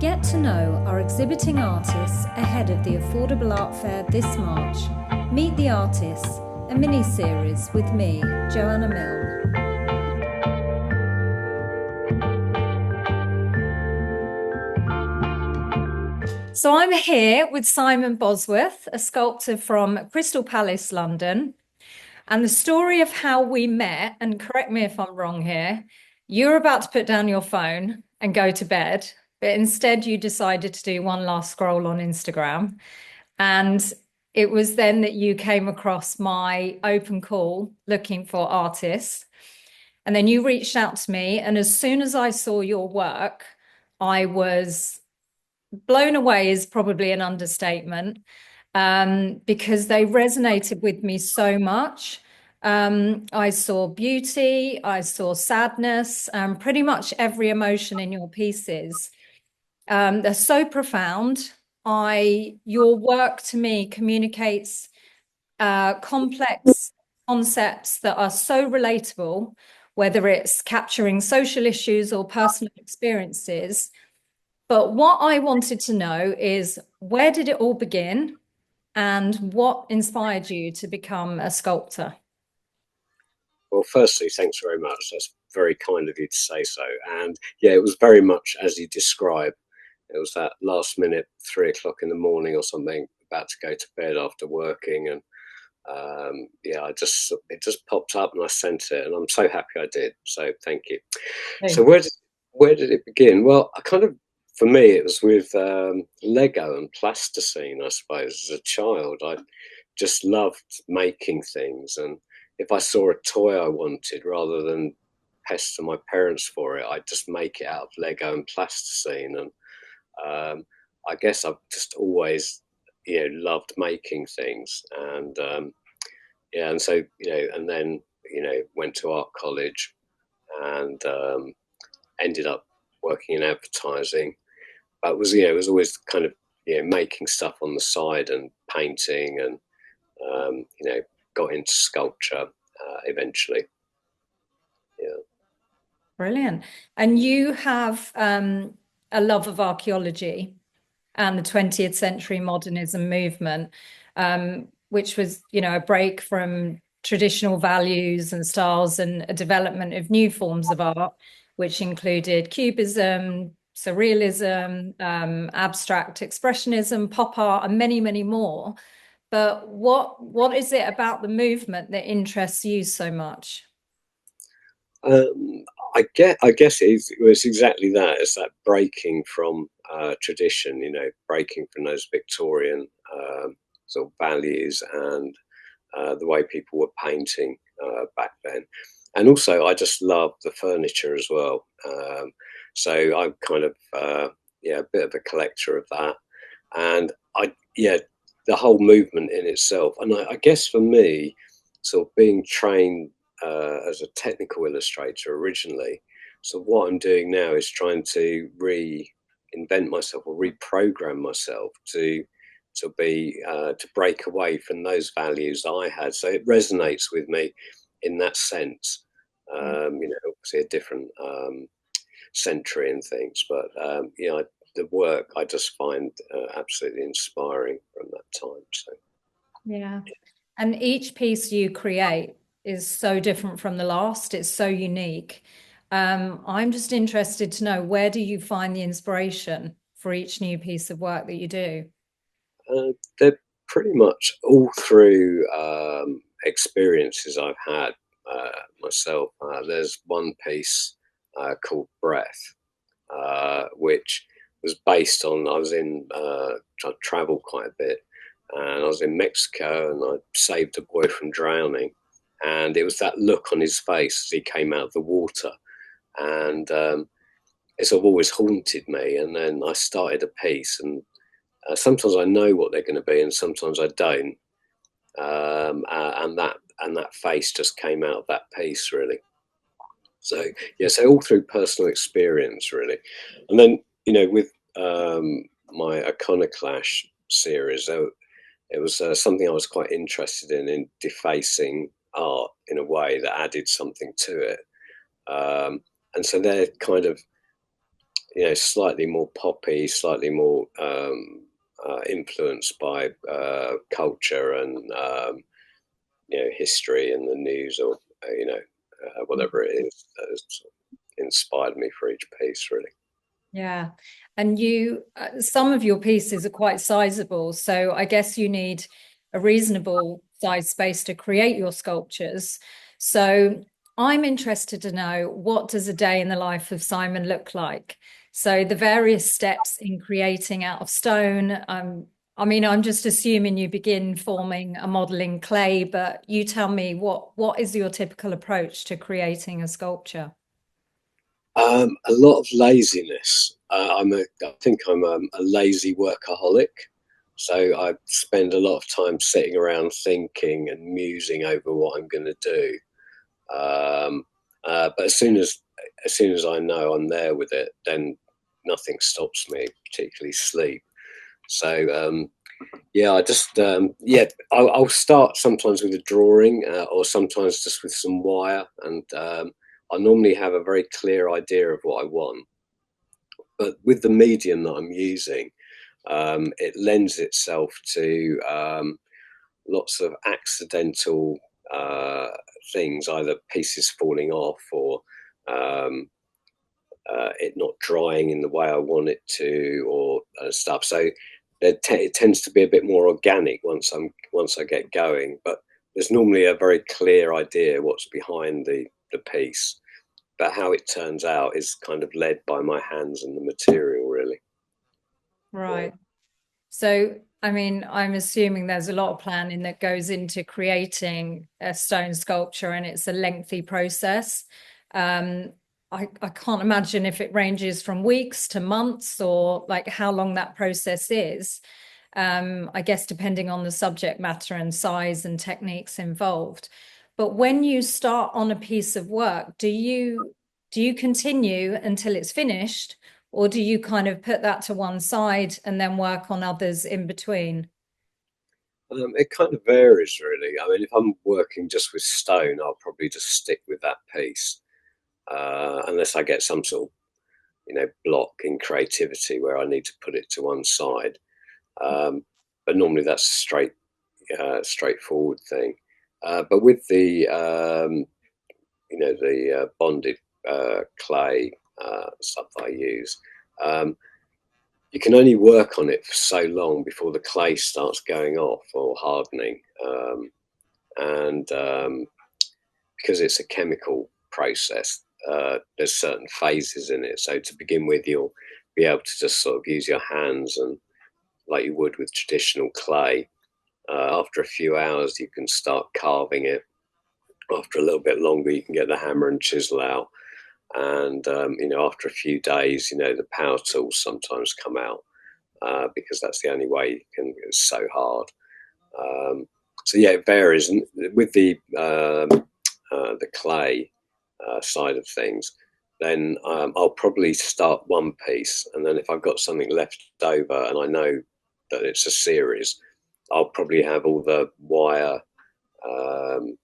Get to know our exhibiting artists ahead of the Affordable Art Fair this March. Meet the Artists, a mini-series with me, Joanna Milne. So I'm here with Simon Bosworth, a sculptor from Crystal Palace, London. And the story of how we met, and correct me if I'm wrong here, you're about to put down your phone and go to bed, but instead you decided to do one last scroll on Instagram. And it was then that you came across my open call looking for artists. And then you reached out to me. And as soon as I saw your work, I was blown away, is probably an understatement, because they resonated with me so much. I saw beauty, I saw sadness, pretty much every emotion in your pieces. They're so profound. Your work to me communicates complex concepts that are so relatable, whether it's capturing social issues or personal experiences. But what I wanted to know is, where did it all begin and what inspired you to become a sculptor? Well, firstly, thanks very much. That's very kind of you to say so. And yeah, it was very much as you described. It was that last minute, 3 o'clock in the morning or something, about to go to bed after working, and yeah, it just popped up and I sent it, and I'm so happy I did. So thank you. So Hey. where did it begin? Well, for me, it was with Lego and plasticine. I suppose as a child, I just loved making things, and if I saw a toy I wanted, rather than pester my parents for it, I'd just make it out of Lego and plasticine. And I guess I've just always, loved making things. And yeah, and so and then went to art college and ended up working in advertising. But it was always kind of making stuff on the side and painting, and got into sculpture eventually. Yeah. Brilliant. And you have a love of archaeology and the 20th century modernism movement, which was, a break from traditional values and styles and a development of new forms of art, which included cubism, surrealism, abstract expressionism, pop art, and many, many more. But what is it about the movement that interests you so much? Um, I guess it was exactly that. It's that breaking from tradition, breaking from those Victorian sort of values and the way people were painting back then. And also, I just love the furniture as well. So I'm kind of a bit of a collector of that, and the whole movement in itself. And I guess for me, sort of being trained as a technical illustrator originally. So what I'm doing now is trying to reinvent myself or reprogram myself to break away from those values I had. So it resonates with me in that sense. Obviously a different century and things, but the work I just find absolutely inspiring from that time. So Yeah. And each piece you create is so different from the last. It's so unique. I'm just interested to know, where do you find the inspiration for each new piece of work that you do? they're pretty much all through experiences I've had myself. There's one piece called Breath, which was based on, I was I traveled quite a bit, and I was in Mexico and I saved a boy from drowning. And it was that look on his face as he came out of the water. And it's sort of always haunted me. And then I started a piece, and sometimes I know what they're going to be, and sometimes I don't. And that face just came out of that piece, really. So yeah, so all through personal experience, really. And then with my Iconoclash series, it was something I was quite interested in defacing art in a way that added something to it. And so they're kind of slightly more poppy, slightly more influenced by culture and history and the news, or whatever it is that has inspired me for each piece, really. Yeah. And some of your pieces are quite sizable. So I guess you need a reasonable size space to create your sculptures. So I'm interested to know, what does a day in the life of Simon look like? So the various steps in creating out of stone. I mean, I'm just assuming you begin forming a model in clay, but you tell me, what is your typical approach to creating a sculpture? A lot of laziness. I think I'm a lazy workaholic. So I spend a lot of time sitting around thinking and musing over what I'm going to do. Um, but as soon as I know I'm there with it, then nothing stops me, particularly sleep. So yeah, I'll start sometimes with a drawing, or sometimes just with some wire, and I normally have a very clear idea of what I want. But with the medium that I'm using, it lends itself to lots of accidental uh, things, either pieces falling off or um, it not drying in the way I want it to, or stuff. So it tends to be a bit more organic once I get going. But there's normally a very clear idea what's behind the piece. But how it turns out is kind of led by my hands and the material, really. Yeah. Right. So, I mean, I'm assuming there's a lot of planning that goes into creating a stone sculpture, and it's a lengthy process. Um, I can't imagine if it ranges from weeks to months, or like how long that process is. I guess depending on the subject matter and size and techniques involved. But when you start on a piece of work, do you continue until it's finished? Or do you kind of put that to one side and then work on others in between? It kind of varies, really. I mean, if I'm working just with stone, I'll probably just stick with that piece, unless I get some sort of, block in creativity where I need to put it to one side. Um, but normally that's a straightforward thing. But with the bonded clay stuff that I use, um, you can only work on it for so long before the clay starts going off or hardening. And because it's a chemical process, there's certain phases in it. So to begin with, you'll be able to just sort of use your hands, and like you would with traditional clay. After a few hours, you can start carving it. After a little bit longer, you can get the hammer and chisel out. And after a few days, the power tools sometimes come out, because that's the only way you can. It's so hard. Um, so yeah, it varies. And with the clay side of things, then I'll probably start one piece, and then if I've got something left over and I know that it's a series, I'll probably have all the wire um,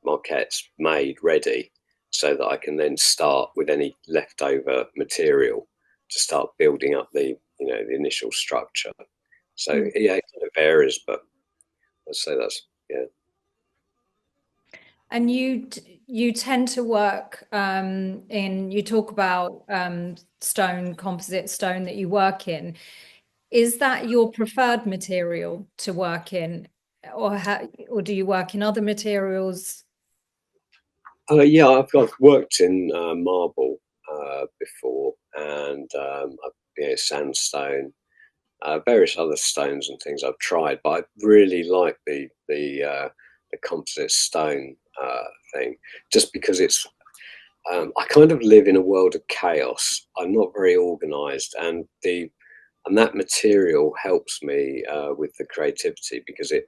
maquettes made ready, so that I can then start with any leftover material to start building up the initial structure. So Mm. yeah, it kind of varies, but I'd say that's yeah. And you tend to work you talk about stone, composite stone that you work in. Is that your preferred material to work in, or do you work in other materials? Yeah, I've worked in marble before, and sandstone, various other stones and things I've tried, but I really like the composite stone thing, just because it's. I kind of live in a world of chaos. I'm not very organised, and that material helps me with the creativity, because it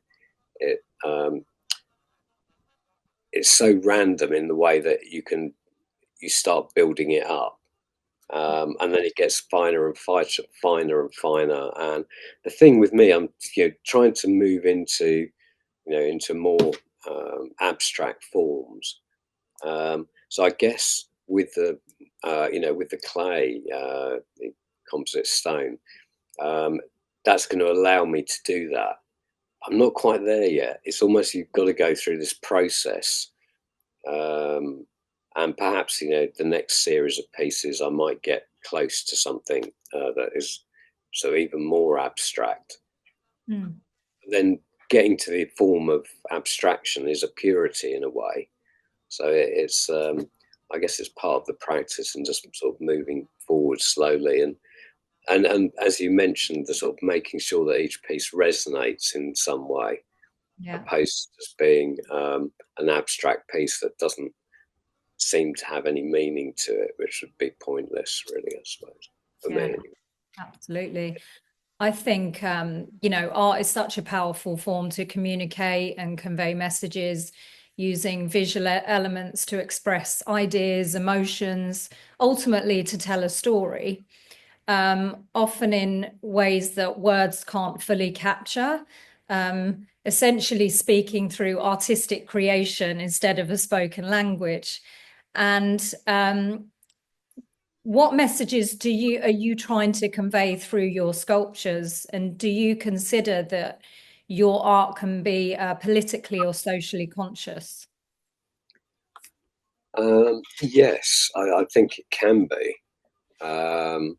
it's so random in the way that you start building it up, and then it gets finer and finer and finer. And the thing with me, I'm trying to move into more abstract forms. So I guess with the with the clay, the composite stone, um, that's going to allow me to do that. I'm not quite there yet. It's almost you've got to go through this process. Um, and perhaps, the next series of pieces, I might get close to something that is so even more abstract. Mm. Then getting to the form of abstraction is a purity in a way. So it's, I guess it's part of the practice and just sort of moving forward slowly. And as you mentioned, the sort of making sure that each piece resonates in some way, Yeah. opposed to just being an abstract piece that doesn't seem to have any meaning to it, which would be pointless, really, I suppose, for me Yeah, anyway. absolutely. I think, art is such a powerful form to communicate and convey messages using visual elements to express ideas, emotions, ultimately to tell a story, often in ways that words can't fully capture. Essentially speaking through artistic creation instead of a spoken language. And what messages are you trying to convey through your sculptures? And do you consider that your art can be politically or socially conscious? Yes, I think it can be. Um,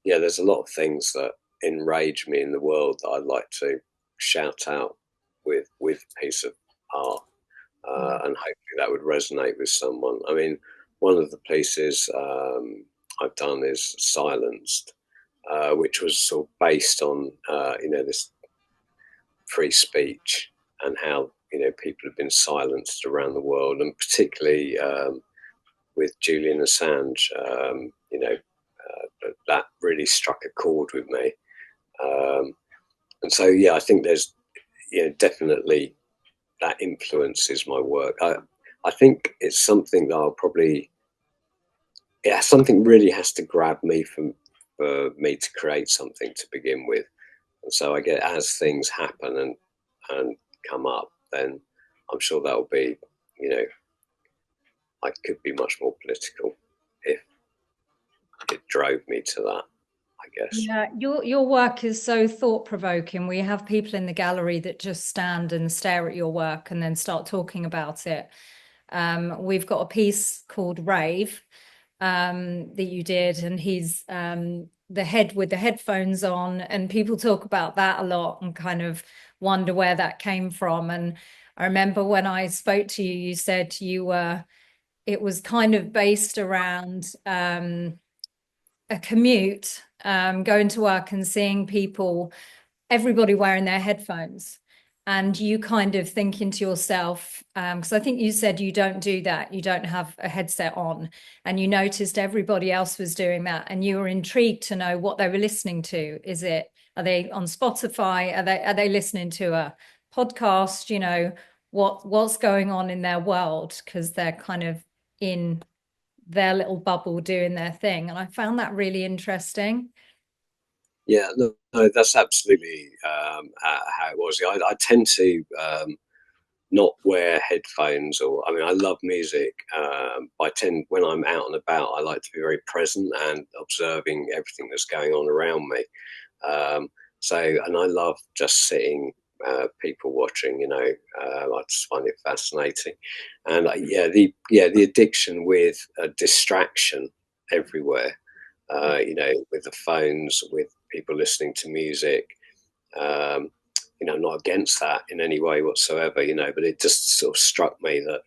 yeah, there's a lot of things that enrage me in the world that I'd like to shout out with a piece of art, Yeah. and hopefully that would resonate with someone. I mean, one of the pieces I've done is Silenced, which was sort of based on this free speech and how people have been silenced around the world, and particularly with Julian Assange. That really struck a chord with me. And so, yeah, I think there's definitely that influences my work. I think it's something that I'll probably, yeah, something really has to grab me for me to create something to begin with. And so I get as things happen and come up, then I'm sure that'll be, you know, I could be much more political if it drove me to that, I guess. Yeah, your work is so thought-provoking. We have people in the gallery that just stand and stare at your work and then start talking about it. We've got a piece called Rave, that you did, and he's the head with the headphones on, and people talk about that a lot and kind of wonder where that came from. And I remember when I spoke to you, you said it was kind of based around a commute, going to work and seeing people, everybody wearing their headphones. And you kind of thinking to yourself, because I think you said you don't do that, you don't have a headset on, and you noticed everybody else was doing that, and you were intrigued to know what they were listening to. Are they on Spotify? Are they listening to a podcast? What's going on in their world because they're kind of in their little bubble doing their thing. And I found that really interesting. Yeah, no, that's absolutely how it was. I tend to not wear headphones, or I mean, I love music. I tend, when I'm out and about, I like to be very present and observing everything that's going on around me. Um, and I love just sitting, people watching. I just find it fascinating. And the addiction with distraction everywhere. With the phones, with people listening to music. Um, not against that in any way whatsoever. But it just sort of struck me that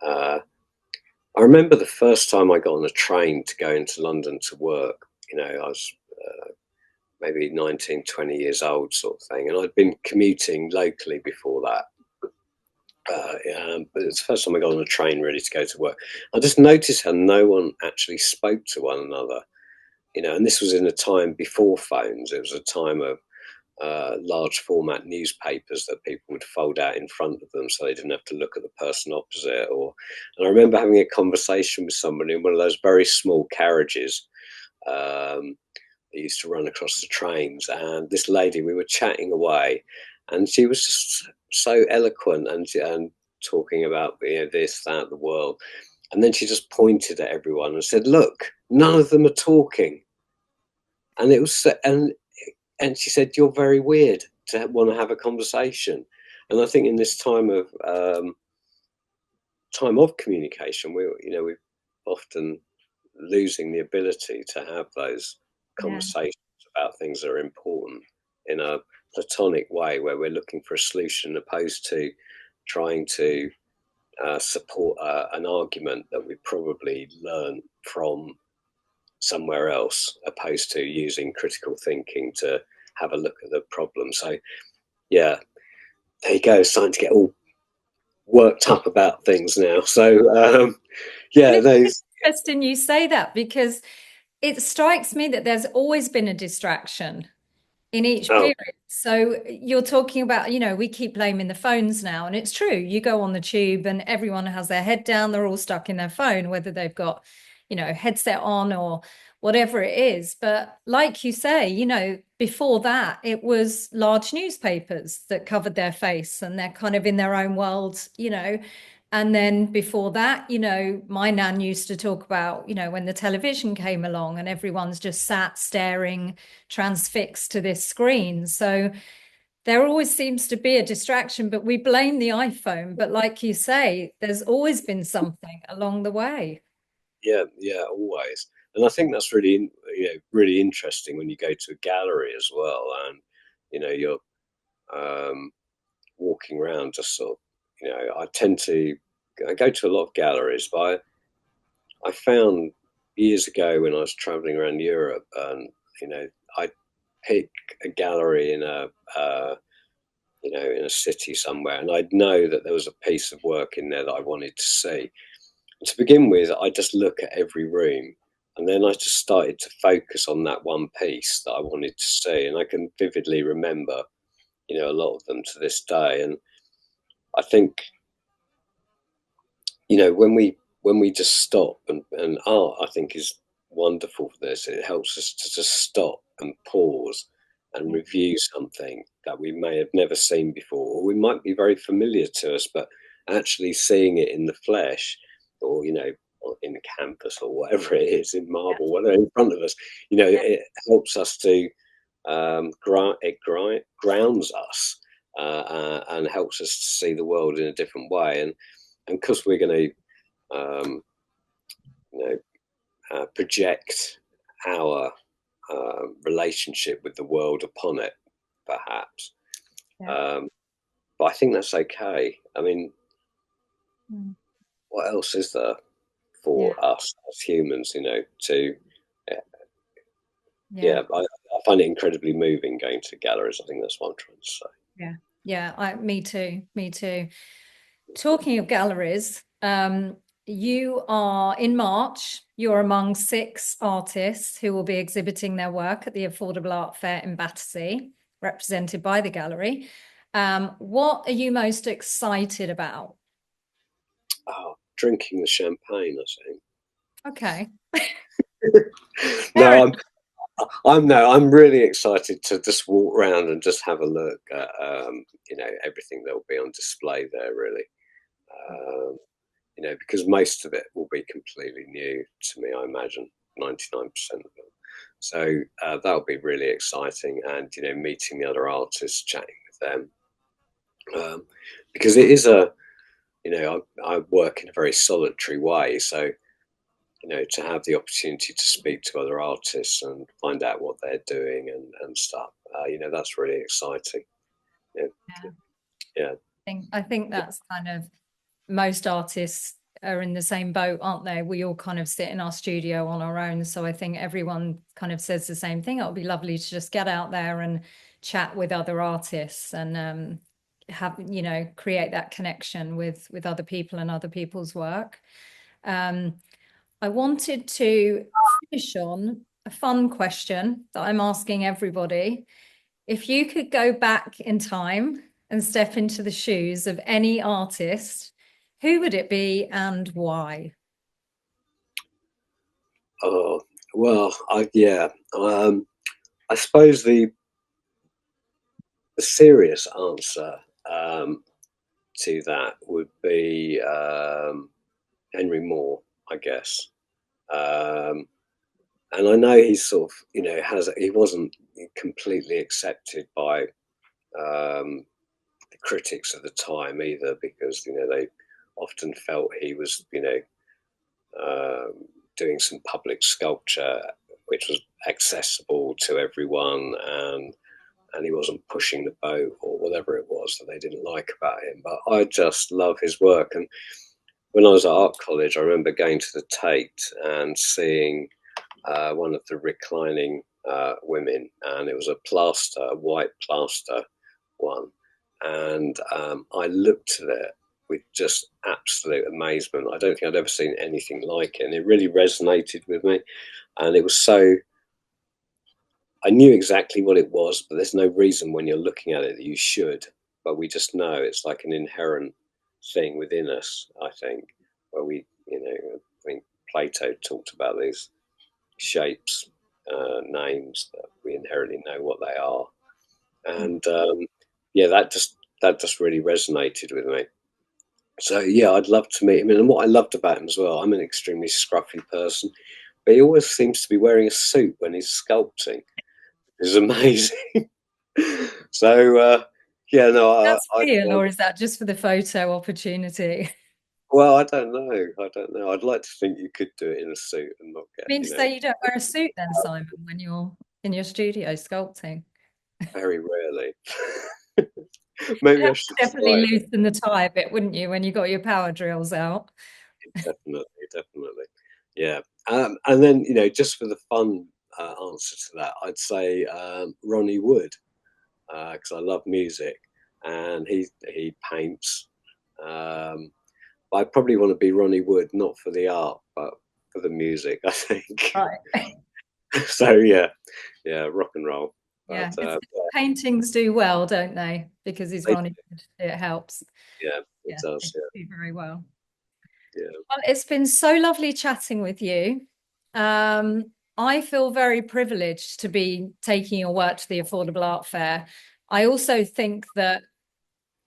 I remember the first time I got on a train to go into London to work. I was maybe 19, 20 years old, sort of thing. And I'd been commuting locally before that. But it's the first time I got on a train really to go to work. I just noticed how no one actually spoke to one another, and this was in a time before phones. It was a time of large format newspapers that people would fold out in front of them so they didn't have to look at the person opposite. And I remember having a conversation with somebody in one of those very small carriages that used to run across the trains. And this lady, we were chatting away, and she was just so eloquent and talking about this, that, the world. And then she just pointed at everyone and said, "Look, none of them are talking." And it was, and she said, "You're very weird to want to have a conversation." And I think in this time of communication, we're often losing the ability to have those Yeah. conversations about things that are important in a platonic way, where we're looking for a solution opposed to trying to support an argument that we probably learn from somewhere else, opposed to using critical thinking to have a look at the problem. So, yeah, there you go, starting to get all worked up about things now. So, Well, yeah, it's those. interesting you say that because it strikes me that there's always been a distraction in each Oh, period. So you're talking about, we keep blaming the phones now, and it's true. You go on the tube and everyone has their head down, they're all stuck in their phone, whether they've got, headset on or whatever it is. But like you say, before that, it was large newspapers that covered their face and they're kind of in their own world, And then before that, my nan used to talk about, when the television came along and everyone's just sat staring transfixed to this screen. So there always seems to be a distraction, but we blame the iPhone. But like you say, there's always been something along the way. yeah, yeah, always. And I think that's really, really interesting when you go to a gallery as well, and you're um, walking around, just sort of, I go to a lot of galleries, but I found years ago when I was traveling around Europe, and I pick a gallery in in a city somewhere, and I'd know that there was a piece of work in there that I wanted to see. And to begin with, I just look at every room, and then I just started to focus on that one piece that I wanted to see, and I can vividly remember, a lot of them to this day. And I think, when we just stop, and art, I think, is wonderful for this. It helps us to just stop and pause and Yeah. review something that we may have never seen before, or we might be very familiar to us, but actually seeing it in the flesh, or or in the canvas, or whatever it is, in Yeah. marble, whatever in front of us, Yeah. it helps us to grounds us, and helps us to see the world in a different way. And because we're going to you know project our relationship with the world upon it, perhaps. Yeah. Um, but I think that's okay. I mean, Mm. what else is there Yeah. for us as humans? To Yeah. yeah, I find it incredibly moving going to galleries. I think that's what I'm trying to say. Yeah. Yeah. Me too. Me too. Talking of galleries, you are in March, you're among 6 artists who will be exhibiting their work at the Affordable Art Fair in Battersea, represented by the gallery. What are you most excited about? Oh, drinking the champagne, I Okay. think. Fair No, I'm really excited to just walk around and just have a look at everything that will be on display there, really. Um, because most of it will be completely new to me, I imagine, 99% of it. So that'll be really exciting, and meeting the other artists, chatting with them, because it is I work in a very solitary way, so to have the opportunity to speak to other artists and find out what they're doing, and stuff, that's really exciting. Yeah, Yeah. yeah, I think that's kind of most artists are in the same boat, aren't they? We all kind of sit in our studio on our own. So I think everyone kind of says the same thing. It would be lovely to just get out there and chat with other artists and have, create that connection with other people and other people's work. Um, I wanted to finish on a fun question that I'm asking everybody. If you could go back in time and step into the shoes of any artist, who would it be and why? oh well, yeah, I suppose the serious answer, to that would be, Henry Moore, I guess. Um, and I know he's sort of, he wasn't completely accepted by the critics of the time either, because they often felt he was, doing some public sculpture which was accessible to everyone, and he wasn't pushing the boat or whatever it was that they didn't like about him. But I just love his work. And when I was at art college, I remember going to the Tate and seeing one of the reclining women, and it was a white plaster one. And I looked at it with just absolute amazement. I don't think I'd ever seen anything like it. And it really resonated with me. And it was so, I knew exactly what it was, but there's no reason when you're looking at it that you should. But we just know it's like an inherent thing within us, I think, where I think Plato talked about these shapes, names that we inherently know what they are. And yeah, that just really resonated with me. So yeah, I'd love to meet him. And what I loved about him as well, I'm an extremely scruffy person, but he always seems to be wearing a suit when he's sculpting. It's amazing. So yeah, no, That's I real, or is that just for the photo opportunity? well, I don't know. I don't know. I'd like to think you could do it in a suit and not get, Mean to say you don't wear a suit then, Simon, when you're in your studio sculpting? very rarely. You'd Maybe I have should to definitely try it. loosen the tie a bit, wouldn't you, when you got your power drills out? Definitely, definitely. Yeah. And then, just for the fun answer to that, I'd say Ronnie Wood, because I love music, and he paints. But I probably want to be Ronnie Wood, not for the art, but for the music, I think. Right. So yeah, rock and roll. But Yeah, paintings do well, don't they? Because he's they, Ronnie, it helps. yeah, it Yeah, they does. do very well. Yeah. Well, it's been so lovely chatting with you. I feel very privileged to be taking your work to the Affordable Art Fair. I also think that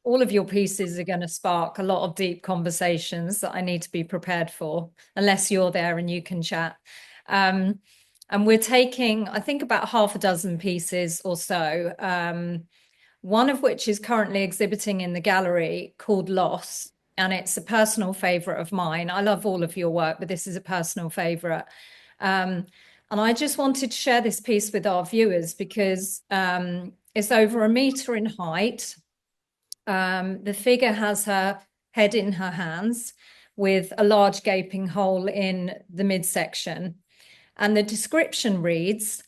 all of your pieces are going to spark a lot of deep conversations that I need to be prepared for, unless you're there and you can chat. Um, and we're taking, I think, about half a dozen pieces or so, one of which is currently exhibiting in the gallery called Loss. And it's a personal favorite of mine. I love all of your work, but this is a personal favorite. And I just wanted to share this piece with our viewers because it's over 1 meter in height. The figure has her head in her hands with a large gaping hole in the midsection. And the description reads,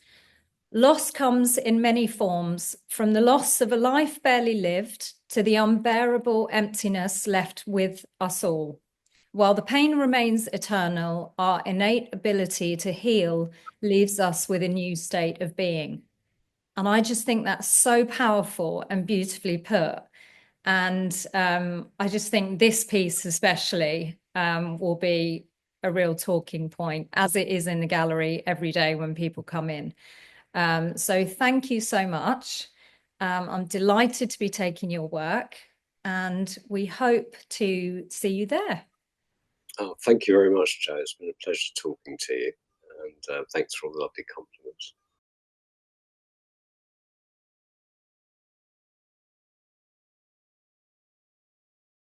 loss comes in many forms, from the loss of a life barely lived to the unbearable emptiness left with us all. While the pain remains eternal, our innate ability to heal leaves us with a new state of being. And I just think that's so powerful and beautifully put. And I just think this piece especially will be a real talking point, as it is in the gallery every day when people come in. So thank you so much. I'm delighted to be taking your work, and we hope to see you there. Oh, thank you very much, Joe. It's been a pleasure talking to you, and thanks for all the lovely compliments.